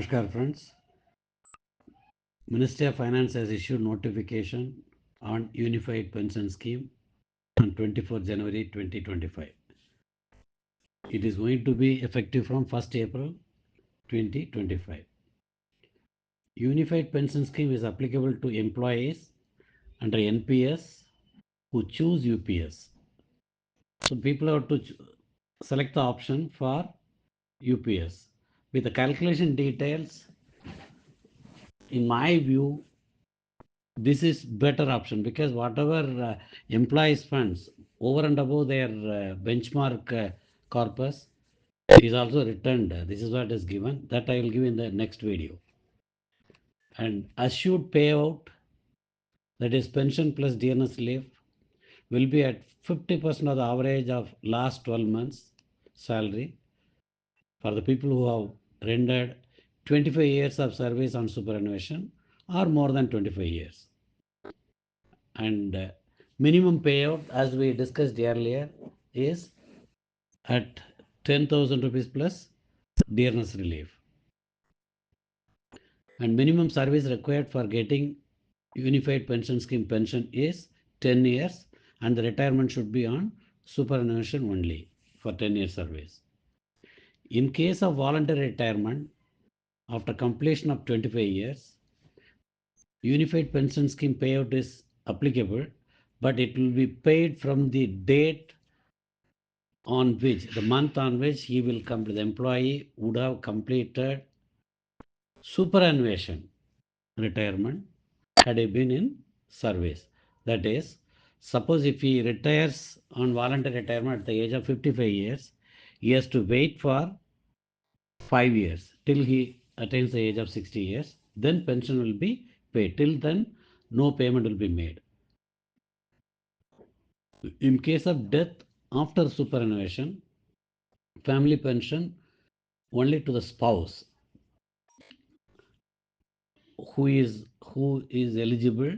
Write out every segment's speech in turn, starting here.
Namaskar friends. Ministry of Finance has issued notification on Unified Pension Scheme on 24 January 2025. It is going to be effective from 1st April 2025. Unified Pension Scheme is applicable to employees under NPS who choose UPS. So people have to select the option for UPS. With the calculation details, in my view, this is better option because whatever employees funds over and above their benchmark corpus is also returned. This is what is given, that I will give in the next video. And assured payout, that is pension plus dearness relief, will be at 50% of the average of last 12 months salary for the people who have rendered 25 years of service on superannuation or more than 25 years. And minimum payout, as we discussed earlier, is at 10,000 rupees plus dearness relief. And minimum service required for getting unified pension scheme pension is 10 years, and the retirement should be on superannuation only for 10 years service. In case of voluntary retirement after completion of 25 years, unified pension scheme payout is applicable, but it will be paid from the date on which, the month on which he will complete, the employee would have completed superannuation retirement had he been in service. That is, suppose if he retires on voluntary retirement at the age of 55 years, he has to wait for 5 years till he attains the age of 60 years, then pension will be paid. Till then, no payment will be made. In case of death after superannuation, family pension only to the spouse who is eligible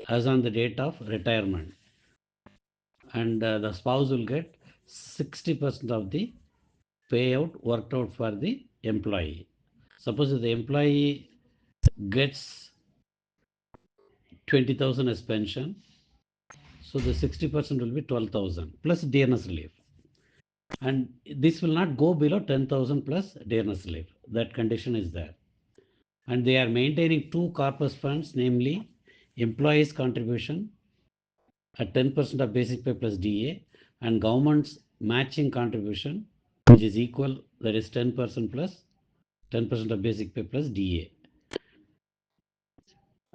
as on the date of retirement, and the spouse will get 60% of the payout worked out for the employee. Suppose if the employee gets 20,000 as pension, so the 60% will be 12,000 plus dearness relief, and this will not go below 10,000 plus dearness relief. That condition is there. And they are maintaining two corpus funds, namely employees contribution at 10% of basic pay plus DA, and government's matching contribution, which is equal, that is 10% plus 10% of basic pay plus DA.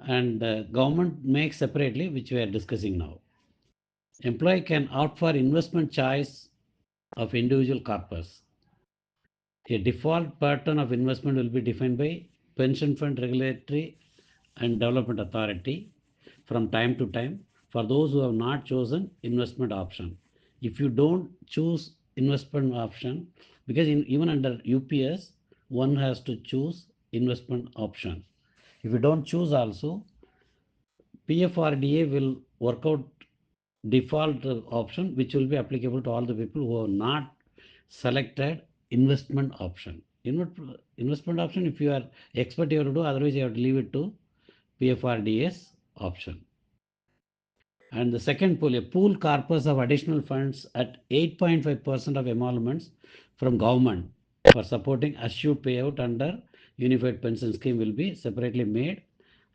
And government makes separately, which we are discussing now. Employee can opt for investment choice of individual corpus. A default pattern of investment will be defined by Pension Fund Regulatory and Development Authority from time to time for those who have not chosen investment option. If you don't choose investment option, because even under UPS, one has to choose investment option. If you don't choose also, PFRDA will work out default option which will be applicable to all the people who have not selected investment option. Investment option, if you are expert, you have to do, otherwise you have to leave it to PFRDA's option. And the second pool, a pool corpus of additional funds at 8.5% of emoluments from government for supporting assured payout under Unified Pension Scheme will be separately made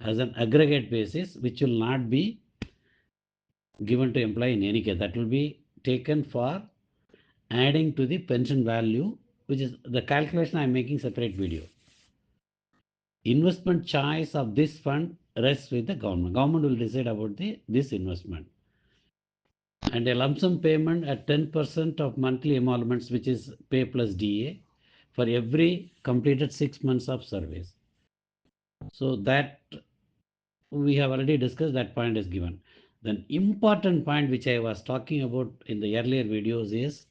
as an aggregate basis, which will not be given to employee in any case. That will be taken for adding to the pension value, which is the calculation I am making separate video. Investment choice of this fund rests with the government. Government will decide about this investment. And a lump sum payment at 10% of monthly emoluments, which is pay plus DA, for every completed 6 months of service. So that we have already discussed, that point is given. Then important point which I was talking about in the earlier videos is,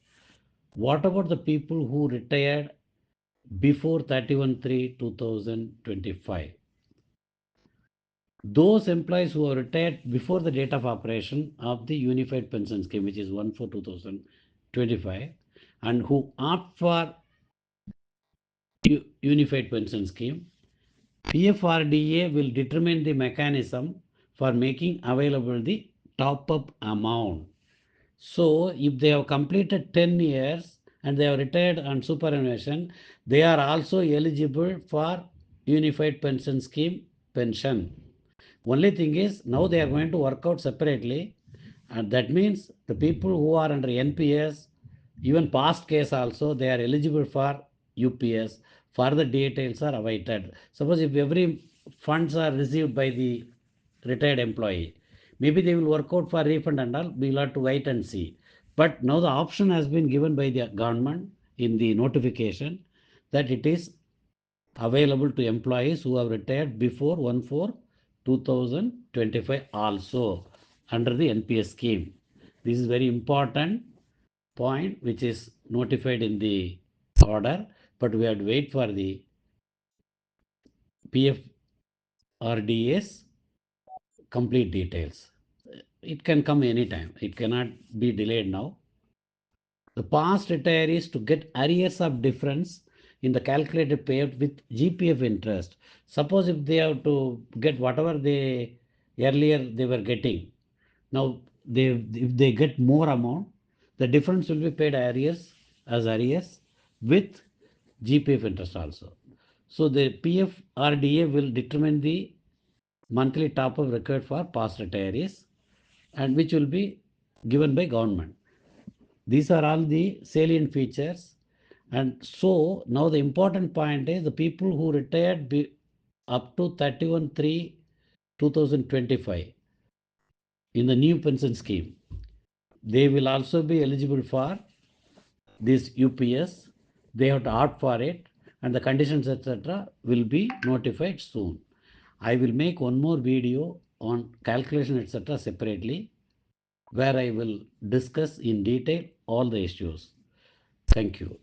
what about the people who retired before 31/3/2025? Those employees who are retired before the date of operation of the Unified Pension Scheme, which is 1/4/2025, and who opt for Unified Pension Scheme. PFRDA will determine the mechanism for making available the top-up amount. So, if they have completed 10 years and they have retired on superannuation, they are also eligible for Unified Pension Scheme pension. Only thing is now they are going to work out separately, and that means the people who are under NPS, even past case also, they are eligible for UPS. Further details are awaited. Suppose if every funds are received by the retired employee, maybe they will work out for refund and all. We will have to wait and see. But now the option has been given by the government in the notification that it is available to employees who have retired before 1/4/2025 also under the NPS scheme. This is very important point which is notified in the order, but we have to wait for the PFRDA's complete details. It can come anytime. It cannot be delayed now. The past retirees to get arrears of difference in the calculated payout with GPF interest. Suppose if they have to get whatever they earlier they were getting, now if they get more amount, the difference will be paid arrears with GPF interest also. So the PFRDA will determine the monthly top up required for past retirees and which will be given by government. These are all the salient features. And so now the important point is the people who retired up to 31/3/2025 in the new pension scheme, they will also be eligible for this UPS. They have to opt for it, and the conditions, etc., will be notified soon. I will make one more video on calculation, etc., separately, where I will discuss in detail all the issues. Thank you.